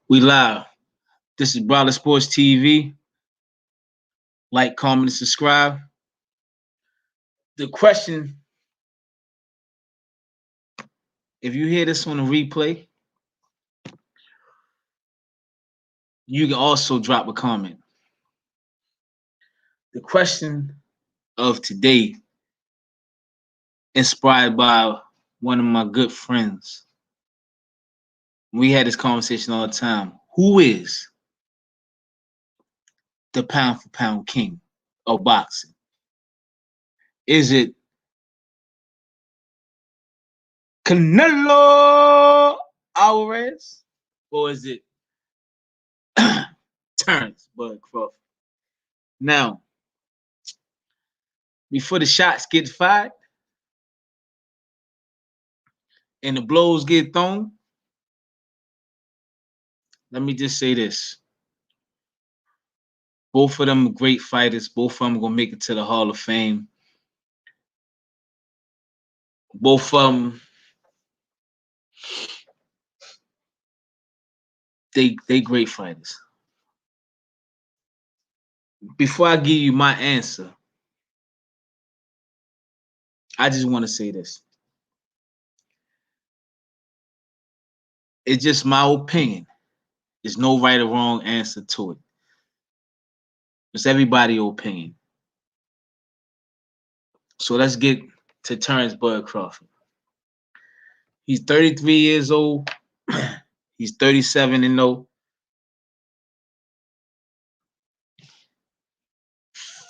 We live. This is Brother Sports TV. Like, comment, and subscribe. The question, if you hear this on a replay, you can also drop a comment. The question of today, inspired by one of my good friends. We had this conversation all the time. Who is the pound for pound king of boxing? Is it Canelo Alvarez, or is it Terence Crawford? Now, before the shots get fired and the blows get thrown, let me just say this. Both of them are great fighters. Both of them are going to make it to the Hall of Fame. Both of them, they great fighters. Before I give you my answer, I just want to say this. It's just my opinion. There's no right or wrong answer to it. It's everybody's opinion. So let's get to Terence Crawford. He's 33 years old. He's 37-0.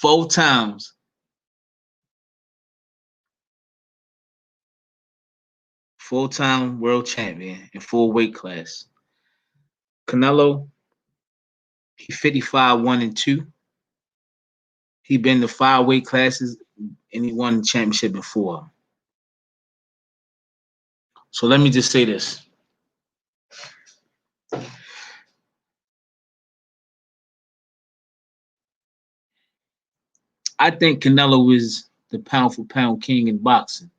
4 times. 4-time world champion in 4 weight class. Canelo, he's 55, 1-2. He been to 5 weight classes and he won the championship in 4. So let me just say this. I think Canelo is the pound for pound king in boxing.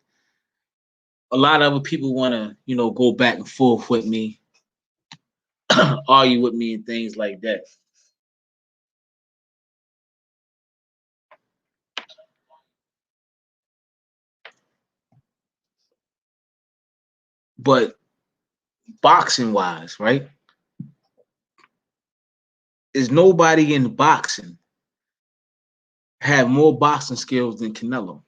A lot of other people want to, go back and forth with me, argue with me and things like that. But boxing-wise, right? Is nobody in boxing have more boxing skills than Canelo.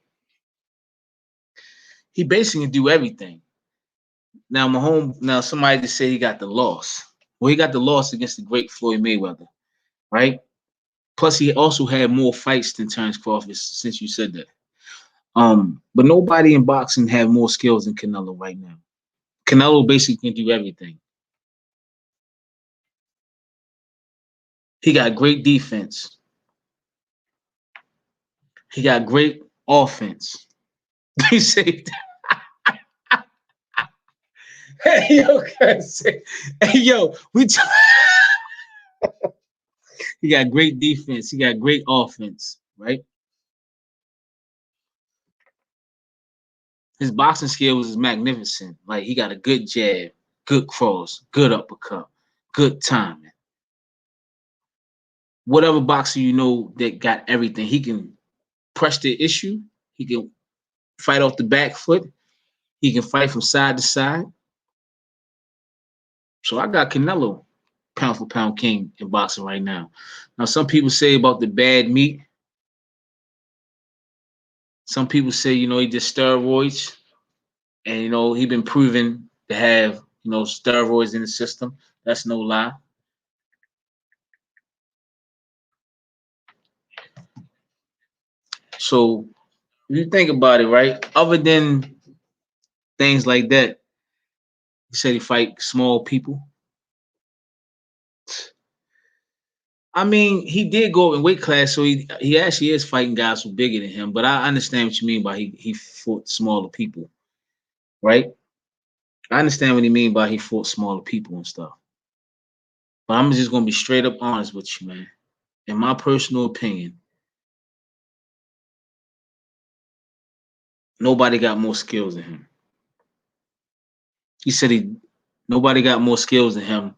He basically can do everything. Now somebody just say he got the loss. Well, he got the loss against the great Floyd Mayweather, right? Plus, he also had more fights than Terence Crawford, since you said that. But nobody in boxing have more skills than Canelo right now. Canelo basically can do everything. He got great defense. He got great offense. He said, "Hey yo, He got great defense. He got great offense, right? His boxing skills is magnificent. Like, he got a good jab, good cross, good uppercut, good timing. Whatever boxer that got everything, he can press the issue. He can fight off the back foot. He can fight from side to side. So I got Canelo pound for pound king in boxing right now. Now, some people say about the bad meat. Some people say, he just steroids. And, he been proven to have, steroids in the system. That's no lie. So if you think about it, right, other than things like that, he said he fight small people. I mean, he did go up in weight class, so he actually is fighting guys who are bigger than him. But I understand what you mean by he fought smaller people, right? I understand what he mean by he fought smaller people and stuff. But I'm just gonna be straight up honest with you, man. In my personal opinion, nobody got more skills than him. He said nobody got more skills than him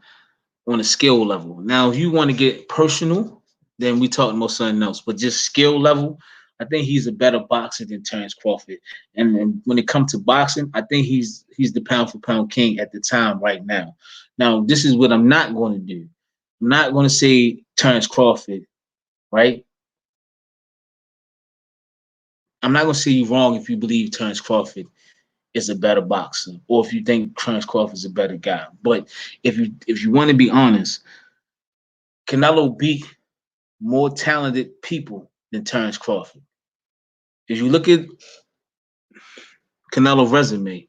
on a skill level. Now, if you want to get personal, then we talking about something else. But just skill level, I think he's a better boxer than Terence Crawford. And when it comes to boxing, I think he's the pound for pound king at the time right now. Now, this is what I'm not going to do. I'm not going to say Terence Crawford, right? I'm not going to say you wrong if you believe Terence Crawford is a better boxer, or if you think Terence Crawford is a better guy. But if you want to be honest, Canelo beat more talented people than Terence Crawford. If you look at Canelo's resume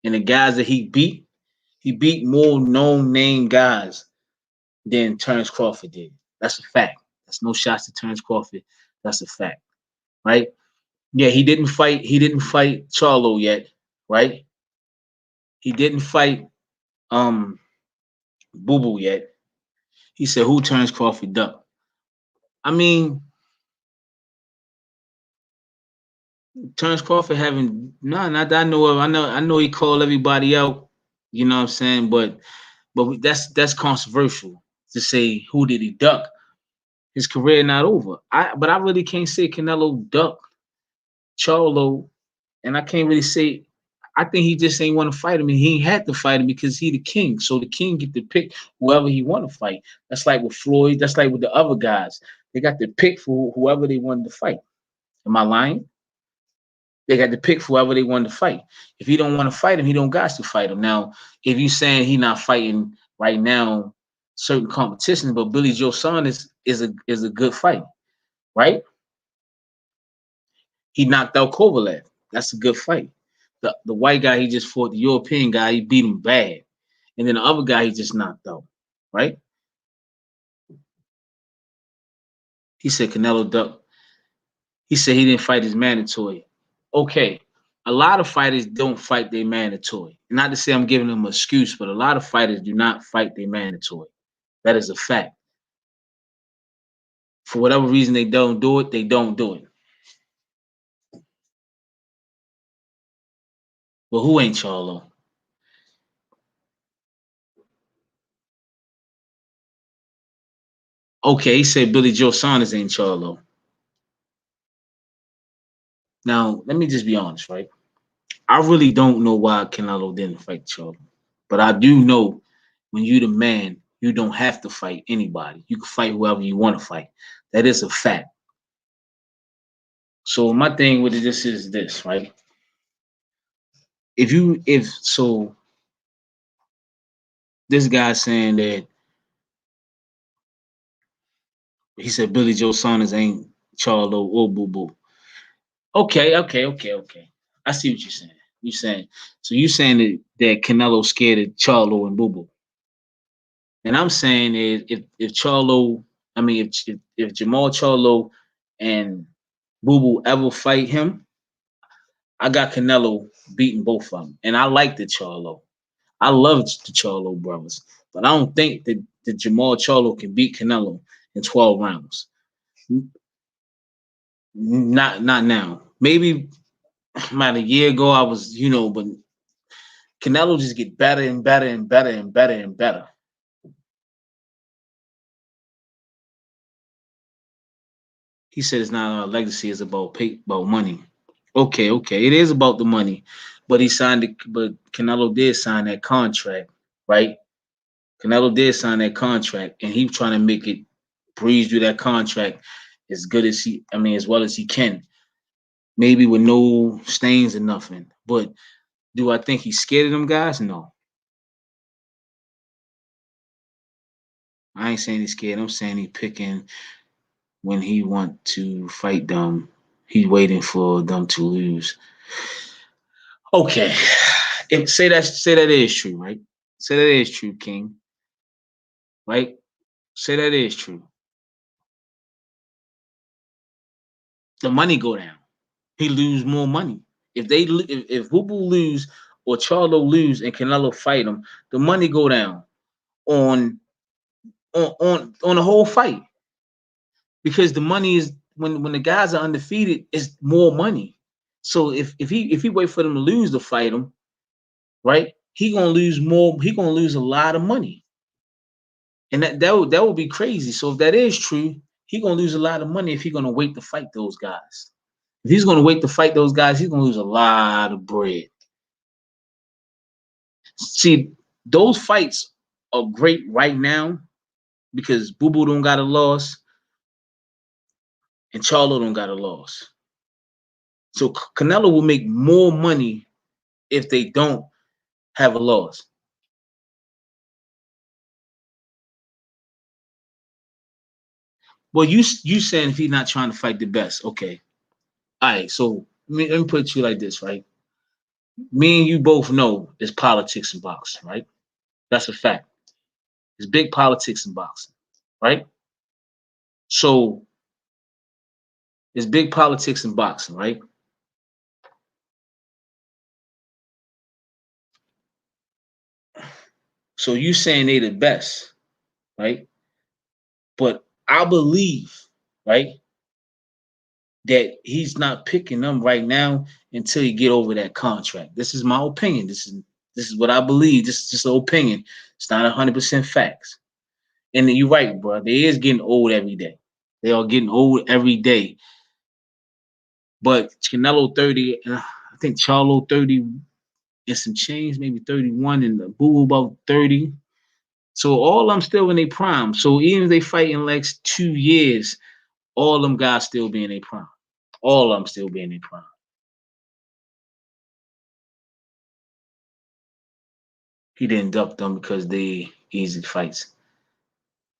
and the guys that he beat more known name guys than Terence Crawford did. That's a fact. That's no shots to Terence Crawford. That's a fact, right? Yeah, he didn't fight. He didn't fight Charlo yet, right? He didn't fight Boo Boo yet. He said, "Who Terence Crawford up?" I mean, Terence Crawford having no, not that I know of. I know he called everybody out. You know what I'm saying? But that's controversial to say who did he duck. His career not over. But I really can't say Canelo ducked Charlo, and I can't really say. I think he just ain't want to fight him, and he had to fight him because he the king. So the king get to pick whoever he want to fight. That's like with Floyd. That's like with the other guys. They got to pick for whoever they wanted to fight. Am I lying? They got to pick for whoever they wanted to fight. If he don't want to fight him, he don't got to fight him. Now, if you saying he not fighting right now certain competitions, but Billy Joe Saunders is a good fight, right? He knocked out Kovalev. That's a good fight. The white guy he just fought, the European guy, he beat him bad. And then the other guy he just knocked out, right? He said Canelo ducked. He said he didn't fight his mandatory. Okay. A lot of fighters don't fight their mandatory. Not to say I'm giving them an excuse, but a lot of fighters do not fight their mandatory. That is a fact. For whatever reason they don't do it, they don't do it. Well, who ain't Charlo? Okay, he said Billy Joe Saunders ain't Charlo. Now, let me just be honest, right? I really don't know why Canelo didn't fight Charlo. But I do know when you the man, you don't have to fight anybody. You can fight whoever you want to fight. That is a fact. So my thing with this is this, right? If so this guy saying that he said Billy Joe Saunders ain't Charlo or Boo Boo. Okay. I see what you're saying. You saying that Canelo scared of Charlo and Boo Boo. And I'm saying is if Charlo, I mean if Jamal Charlo and Boo Boo ever fight him, I got Canelo beating both of them. And I like the Charlo. I love the Charlo brothers. But I don't think that Jamal Charlo can beat Canelo in 12 rounds. Not now. Maybe about a year ago I was, but Canelo just get better and better and better and better and better. He said it's not a legacy, it's about money. Okay. It is about the money. But but Canelo did sign that contract, right? Canelo did sign that contract, and he's trying to make it breeze through that contract as well as he can. Maybe with no stains or nothing. But do I think he's scared of them guys? No. I ain't saying he's scared. I'm saying he's picking when he want to fight them. He's waiting for them to lose. Okay. Say that is true, right? Say that is true, King. Right? Say that is true. The money go down. He lose more money. If Boo Boo lose or Charlo lose and Canelo fight him, the money go down on the whole fight because the money is when the guys are undefeated, it's more money. So if he wait for them to lose to fight him, right? he gonna lose more. He gonna lose a lot of money, and that would be crazy. So if that is true, he gonna lose a lot of money if he's gonna wait to fight those guys. If he's gonna wait to fight those guys, he's gonna lose a lot of bread. See, those fights are great right now because Boo Boo don't got a loss and Charlo don't got a loss. So Canelo will make more money if they don't have a loss. Well, you saying if he's not trying to fight the best, okay. All right, so let me put it to you like this, right? Me and you both know there's politics in boxing, right? That's a fact. There's big politics in boxing, right? So there's big politics in boxing, right? So you saying they the best, right? But I believe, right, that he's not picking them right now until he get over that contract. This is my opinion. This is what I believe. This is just an opinion. It's not 100% facts. And you're right, bro. They is getting old every day. They are getting old every day. But Canelo 30, and I think Charlo 30 and some change, maybe 31, and the Boo about 30. So all of them still in their prime. So even if they fight in like 2 years, all them guys still be in their prime. All of them still be in their prime. He didn't duck them because they easy fights.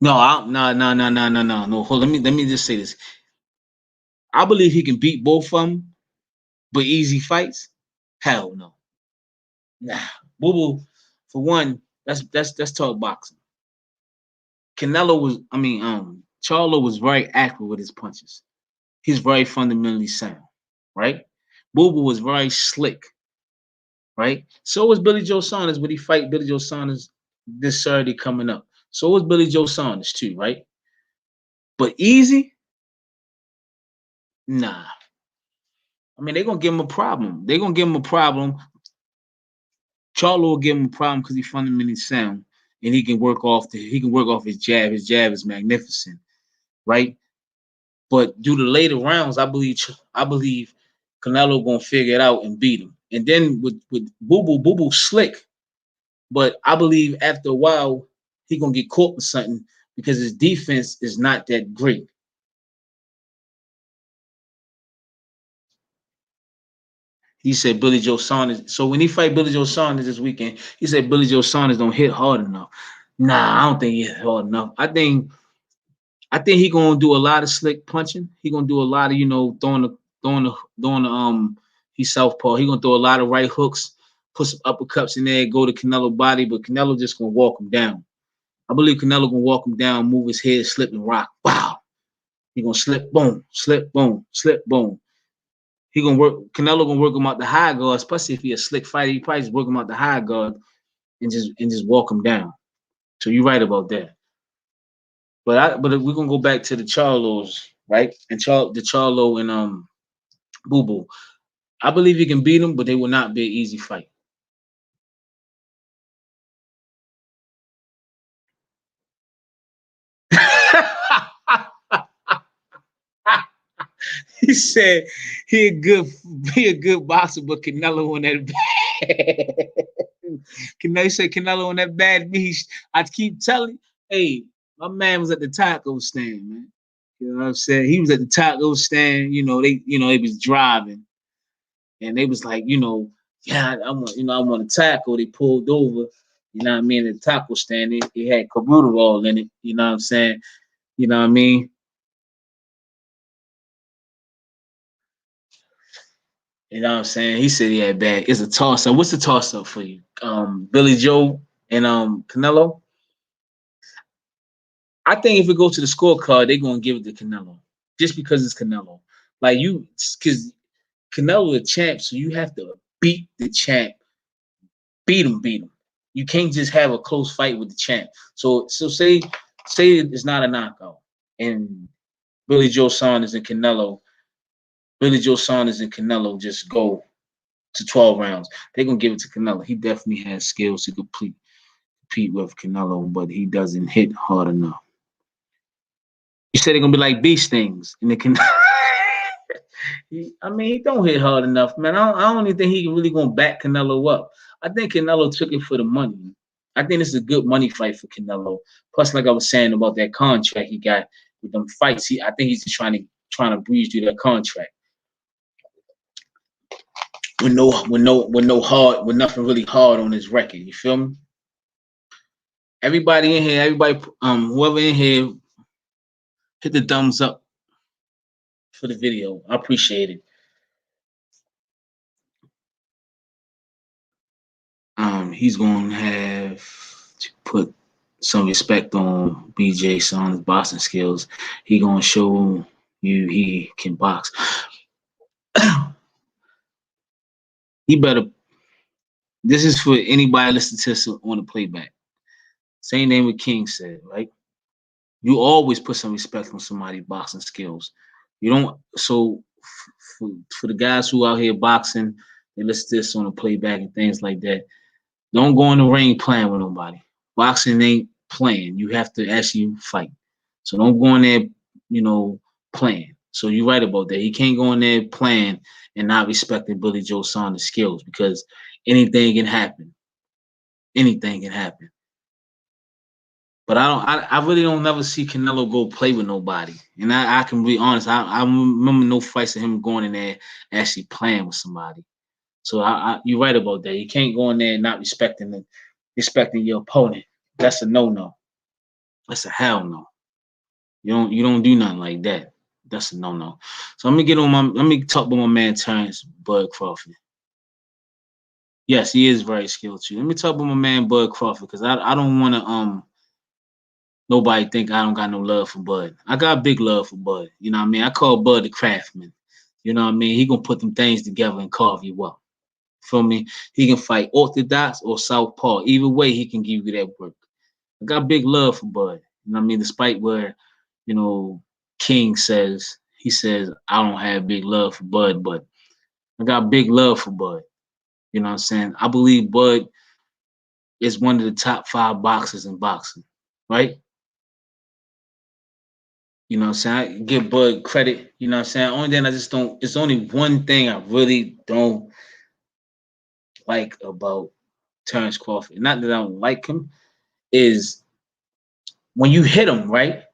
No. Hold. Let me just say this. I believe he can beat both of them, but easy fights, hell no. Nah, Boo Boo, for one, that's talk boxing. Canelo was, Charlo was very accurate with his punches. He's very fundamentally sound, right? Boo Boo was very slick, right? So was Billy Joe Saunders when he fight Billy Joe Saunders this Saturday coming up. So was Billy Joe Saunders too, right? But easy, nah. I mean, they're gonna give him a problem. They're gonna give him a problem. Charlo will give him a problem because he's fundamentally sound and he can work off his jab. His jab is magnificent, right? But due to later rounds, I believe Canelo gonna figure it out and beat him. And then with Boo Boo slick, but I believe after a while he gonna get caught with something because his defense is not that great. He said Billy Joe Saunders. So when he fight Billy Joe Saunders this weekend, he said Billy Joe Saunders don't hit hard enough. Nah, I don't think he hit hard enough. I think he gonna do a lot of slick punching. He gonna do a lot of throwing the he's southpaw. He gonna throw a lot of right hooks, put some uppercuts in there, go to Canelo body, but Canelo just gonna walk him down. I believe Canelo gonna walk him down, move his head, slip and rock. Wow. He gonna slip, boom, slip, boom, slip, boom. He gonna work. Canelo gonna work him out the high guard, especially if he a slick fighter. He probably just work him out the high guard and just walk him down. So you're right about that. But we're gonna go back to the Charlos, right? And the Charlo and Boo Boo. I believe he can beat them, but they will not be an easy fight. He said he a good boxer, but Canelo on that bad. Canelo said Canelo on that bad meat. I keep telling, hey, my man was at the taco stand, man. You know what I'm saying? He was at the taco stand. They was driving, and they was like, yeah, I want a taco. They pulled over. You know what I mean? At the taco stand, it had cabrera in it. You know what I'm saying? You know what I mean? You know what I'm saying? He said he had bad. It's a toss up. What's the toss up for you? Billy Joe and Canelo. I think if it goes to the scorecard, they're gonna give it to Canelo just because it's Canelo. Like because Canelo is a champ, so you have to beat the champ, beat him. You can't just have a close fight with the champ. So say it's not a knockout, and Billy Joe Saunders and Canelo, Billy Joe Saunders and Canelo just go. to 12 rounds. They're gonna give it to Canelo. He definitely has skills to compete with Canelo, but he doesn't hit hard enough. You said they're gonna be like bee stings, and they can. I mean, he don't hit hard enough, man. I don't even think he really gonna back Canelo up. I think Canelo took it for the money. I think this is a good money fight for Canelo. Plus, like I was saying about that contract he got with them fights, I think he's just trying to breeze through that contract with nothing really hard on his record. You feel me? Everybody in here, whoever in here, hit the thumbs up for the video. I appreciate it. He's gonna have to put some respect on BJ Son's boxing skills. He gonna show you he can box. He better. This is for anybody listening to this on the playback. Same name what King said, right? You always put some respect on somebody's boxing skills. You don't. So for the guys who out here boxing, they listen to this on the playback and things like that. Don't go in the ring playing with nobody. Boxing ain't playing. You have to actually fight. So don't go in there, playing. So you're right about that. He can't go in there playing and not respecting Billy Joe Saunders' skills because anything can happen. Anything can happen. But I really don't never see Canelo go play with nobody. And I can be honest, I remember no fights of him going in there actually playing with somebody. So you're right about that. You can't go in there and not respecting your opponent. That's a no-no. That's a hell no. You don't do nothing like that. That's a no-no. So let me talk about my man Terence Bud Crawford. Yes, he is very skilled too. Let me talk about my man Bud Crawford because I don't want to nobody think I don't got no love for Bud. I got big love for Bud. You know what I mean? I call Bud the craftsman. You know what I mean? He gonna put them things together and carve you up. Feel me? He can fight orthodox or southpaw. Either way, he can give you that work. I got big love for Bud. You know what I mean? Despite where, King says I don't have big love for Bud, but I got big love for Bud. You know what I'm saying? I believe Bud is one of the top 5 boxers in boxing, right? You know what I'm saying? I give Bud credit. You know what I'm saying? Only thing I just don't, it's only one thing I really don't like about Terence Crawford. Not that I don't like him, is when you hit him, right?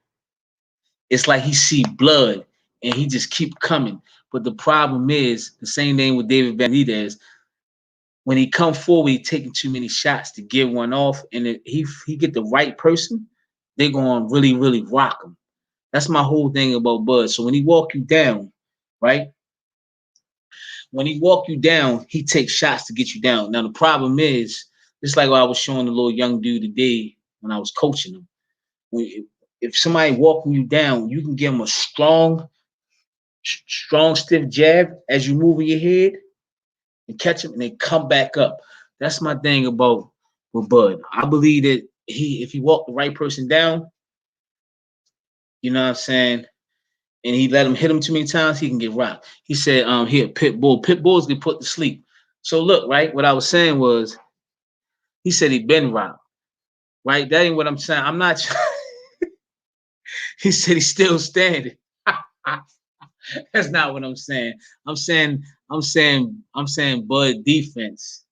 It's like he see blood and he just keep coming. But the problem is the same thing with David Benavidez. When he come forward, he taking too many shots to give one off, and if he get the right person, they're gonna really, really rock him. That's my whole thing about Bud. So when he walk you down, right? When he walk you down, he takes shots to get you down. Now the problem is, just like what I was showing the little young dude today when I was coaching him. If somebody walking you down, you can give him a strong, stiff jab as you move your head and catch him and then come back up. That's my thing about with Bud. I believe that if he walked the right person down, you know what I'm saying, and he let him hit him too many times, he can get rocked. He said, he a pit bull. Pit bulls get put to sleep. So look, right, what I was saying was, he said he been rocked, right? That ain't what I'm saying. I'm not. He said he's still standing. That's not what I'm saying. I'm saying Bud defense.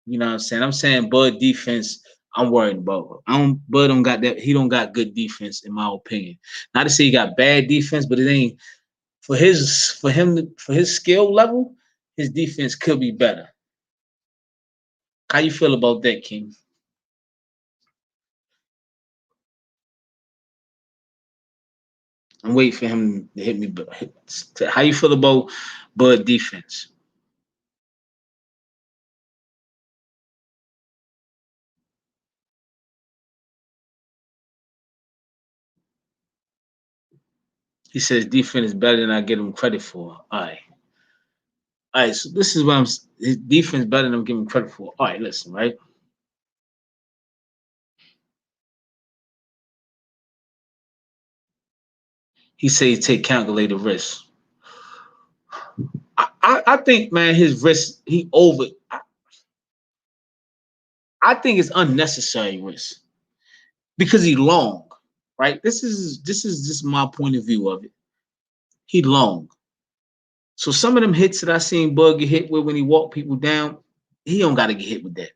You know what I'm saying? I'm saying Bud defense. I'm worried about. Bud don't got that. He don't got good defense, in my opinion. Not to say he got bad defense, but it ain't for his skill level. His defense could be better. How you feel about that, King? I'm waiting for him to hit me. How you feel about Bud defense? He says defense is better than I give him credit for. All right. So this is what his defense better than I'm giving him credit for. All right, listen, right? He said he take calculated risks. I think, man, his risk, he over. I think it's unnecessary risk because he long, right? This is just my point of view of it. He long. So some of them hits that I seen Bud get hit with when he walked people down, he don't got to get hit with that.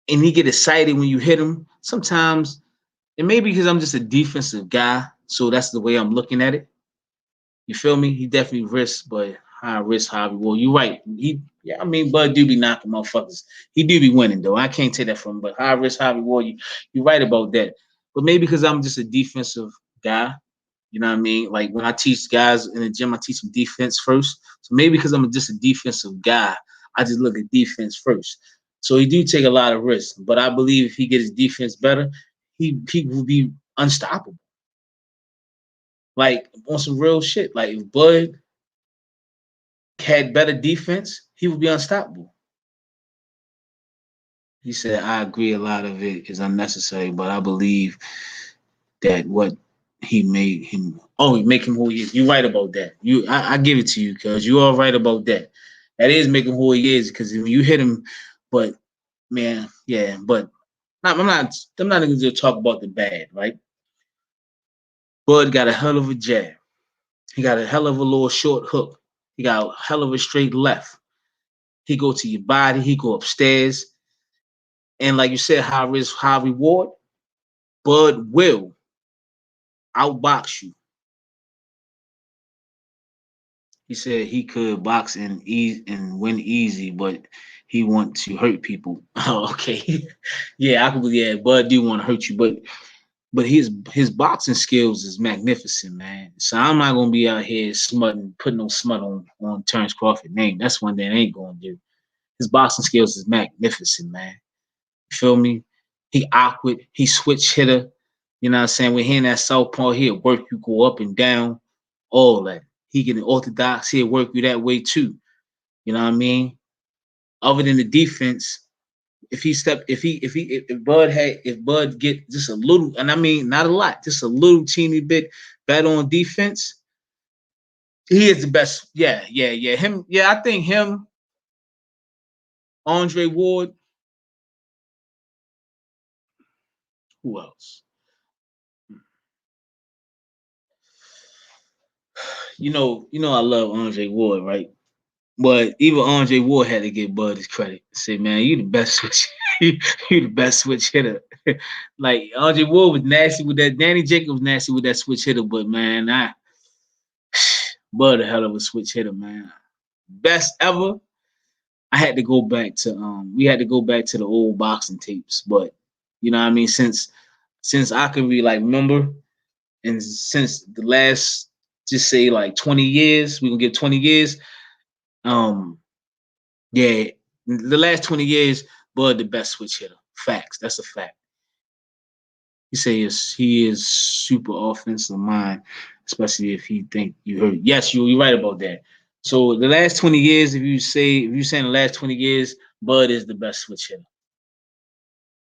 And he get excited when you hit him. Sometimes, and maybe because I'm just a defensive guy, so that's the way I'm looking at it. You feel me? He definitely risks, but high risk, high reward. You're right. Yeah, I mean, Bud do be knocking motherfuckers. He do be winning though. I can't take that from him. But high risk, high reward. You're right about that. But maybe because I'm just a defensive guy, you know what I mean? Like when I teach guys in the gym, I teach them defense first. So maybe because I'm just a defensive guy, I just look at defense first. So he do take a lot of risks. But I believe if he gets his defense better, he will be unstoppable. Like on some real shit. Like if Bud had better defense, he would be unstoppable. He said, I agree a lot of it is unnecessary, but I believe that what he made him make him who he is. You're right about that. I give it to you because you are right about that. That is making who he is because if you hit him, but man, yeah, but I'm not even gonna talk about the bad, right? Bud got a hell of a jab. He got a hell of a little short hook. He got a hell of a straight left. He go to your body, he go upstairs. And like you said, high risk, high reward. Bud will outbox you. He said he could box and win easy, but he want to hurt people. Oh, okay. Yeah, I could believe that. Bud do want to hurt you, but his boxing skills is magnificent, man. So I'm not gonna be out here putting no smut on Terence Crawford name. That's one thing I ain't gonna do. His boxing skills is magnificent, man. You feel me? He awkward. He switch hitter. You know what I'm saying? When he in that southpaw, he'll work you, go up and down, all that. He get an orthodox, he'll work you that way too. You know what I mean? Other than the defense, if Bud get just a little, and I mean not a lot, just a little teeny bit better on defense, he is the best. Yeah, yeah, yeah. Him, yeah, I think him, Andre Ward, who else? I love Andre Ward, right? But even Andre Ward had to give Bud his credit. Say, man, you the best switch, you the best switch hitter. Like Andre Ward was nasty with that. Danny Jacobs was nasty with that switch hitter, but man, Bud a hell of a switch hitter, man. Best ever. I had to go back to we had to go back to the old boxing tapes, but you know what I mean, since I can be like remember, and since the last just say like 20 years, we gonna get 20 years. Um, yeah, the last 20 years, Bud the best switch hitter. Facts. That's a fact. He is super offensive mind, especially if he think you heard. Yes, you're right about that. So the last 20 years, if you saying the last 20 years, Bud is the best switch hitter.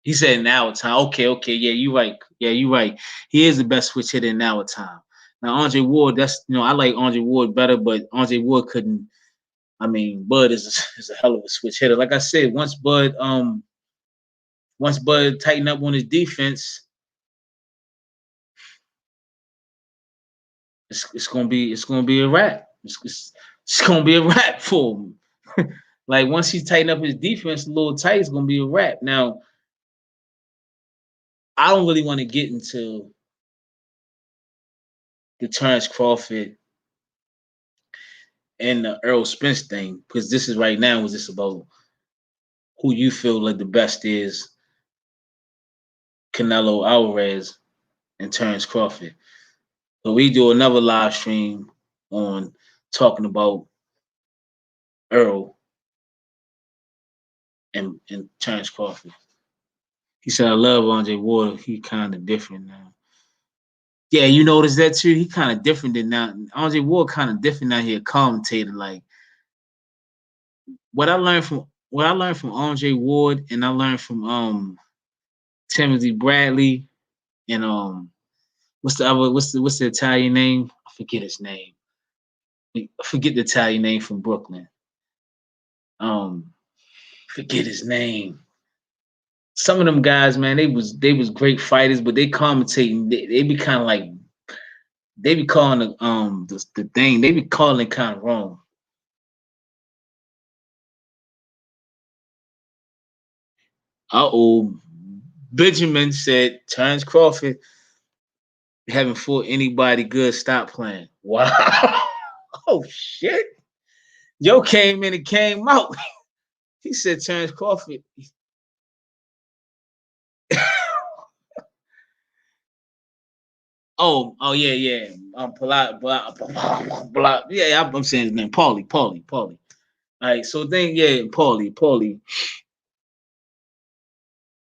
He said in our time. Okay, okay, yeah, you're right. Yeah, you're right. He is the best switch hitter in our time. Now Andre Ward, I like Andre Ward better, but Andre Ward couldn't. I mean, Bud is a hell of a switch hitter. Like I said, once Bud tightened up on his defense, it's gonna be a wrap. It's gonna be a wrap for him. Like once he tighten up his defense a little tight, it's gonna be a wrap. Now, I don't really want to get into the Terence Crawford and the Earl Spence thing because this is right now was just about who you feel like the best is Canelo Alvarez and Terence Crawford. So we do another live stream on talking about Earl and Terence Crawford. He said, I love Andre Ward. He kind of different now. Yeah, you notice that too? He kind of different than now. Andre Ward kind of different now here, commentator. Like what I learned from Andre Ward and I learned from Timothy Bradley and what's the Italian name? I forget his name. I forget the Italian name from Brooklyn. Forget his name. Some of them guys, man, they was great fighters, but they commentating. They be kind of like they be calling the thing. They be calling it kind of wrong. Uh-oh. Benjamin said Terence Crawford haven't fought anybody good. Stop playing. Wow. Oh shit. Joe came in and came out. He said Terence Crawford. Oh yeah, yeah. Yeah, I'm saying his name. Paulie. All right, so then yeah, Paulie.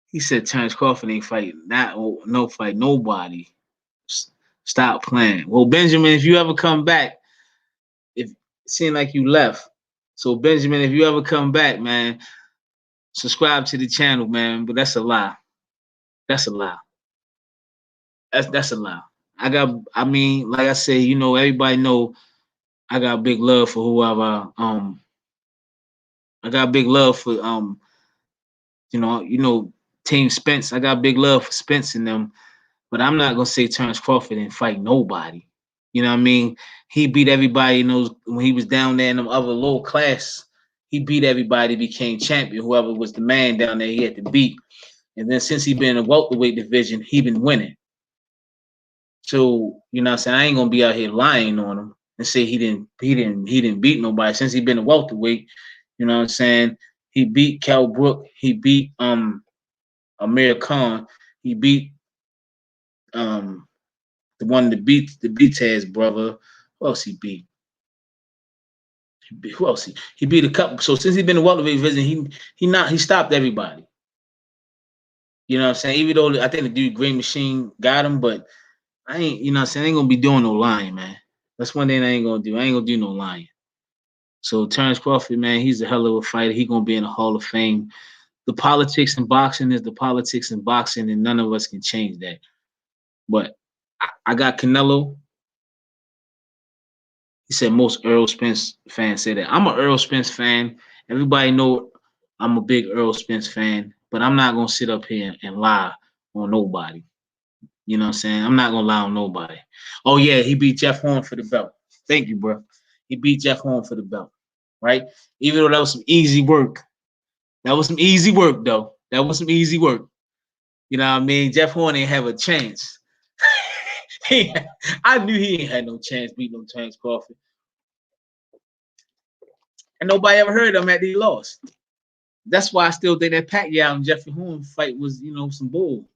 He said Terence Crawford ain't fighting. No fight nobody. Stop playing. Well, Benjamin, if you ever come back, if it seemed like you left. So Benjamin, if you ever come back, man, subscribe to the channel, man. But that's a lie. That's a lie. That's a lie. I mean, like I say, everybody know I got big love for whoever. I got big love for Team Spence. I got big love for Spence and them, but I'm not gonna say Terence Crawford didn't fight nobody. You know what I mean? He beat everybody in those when he was down there in them other low class. He beat everybody, became champion. Whoever was the man down there, he had to beat. And then since he been in the welterweight division, he been winning. So, what I'm saying? I ain't gonna be out here lying on him and say he didn't beat nobody since he been a welterweight. You know what I'm saying? He beat Cal Brook, he beat Amir Khan, he beat the one that beat the Taz brother. Who else he beat? Who else he beat a couple. So since he been in welterweight division, he stopped everybody. You know what I'm saying? Even though I think the dude Green Machine got him, but I ain't, you know what I'm saying? I ain't gonna be doing no lying, man. That's one thing I ain't gonna do. I ain't gonna do no lying. So Terence Crawford, man, he's a hell of a fighter. He gonna be in the Hall of Fame. The politics in boxing is the politics in boxing, and none of us can change that. But I got Canelo. He said most Earl Spence fans say that. I'm an Earl Spence fan. Everybody know I'm a big Earl Spence fan, but I'm not gonna sit up here and lie on nobody. You know what I'm saying? I'm not gonna lie on nobody. Oh yeah, he beat Jeff Horn for the belt. Thank you, bro. He beat Jeff Horn for the belt, right? Even though that was some easy work. That was some easy work, though. That was some easy work. You know what I mean? Jeff Horn ain't have a chance. I knew he ain't had no chance beating no Terence Crawford. And nobody ever heard of him after he lost. That's why I still think that Pacquiao and Jeffrey Horn fight was, some bull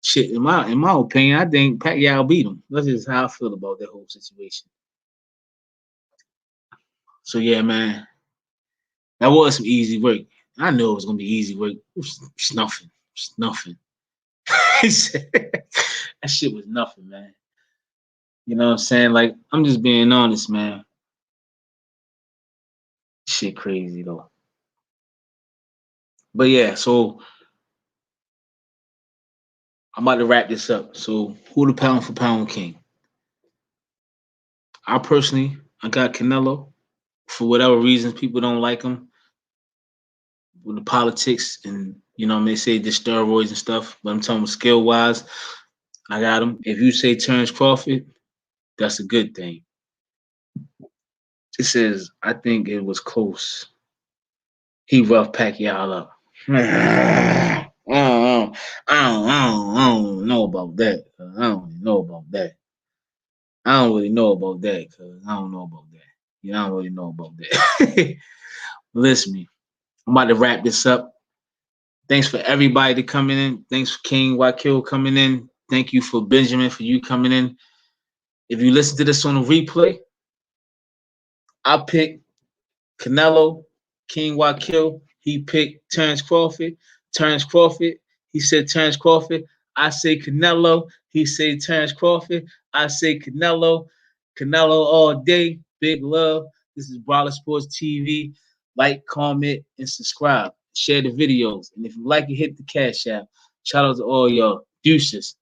shit. In my opinion, I think Pacquiao beat him. That's just how I feel about that whole situation. So yeah, man, that was some easy work. I knew it was gonna be easy work. It's nothing. It's nothing. That shit was nothing, man. You know what I'm saying? Like, I'm just being honest, man. Shit crazy though. But yeah, so I'm about to wrap this up. So who the pound for pound king? I got Canelo. For whatever reasons, people don't like him with the politics and they say the steroids and stuff. But I'm talking skill wise, I got him. If you say Terence Crawford, that's a good thing. It says I think it was close. He roughed Pacquiao up. I don't know about that. I don't really know about that. I don't really know about that because I don't know about that. I don't really know about that. Listen, me. I'm about to wrap this up. Thanks for everybody to coming in. Thanks for King Wakil coming in. Thank you for Benjamin for you coming in. If you listen to this on a replay, I picked Canelo, King Wakil. He picked Terence Crawford. Terence Crawford. He said Terence Crawford. I say Canelo. He said Terence Crawford. I say Canelo. Canelo all day. Big love. This is Brawler Sports TV. Like, comment, and subscribe. Share the videos. And if you like it, hit the cash app. Shout out to all y'all. Deuces.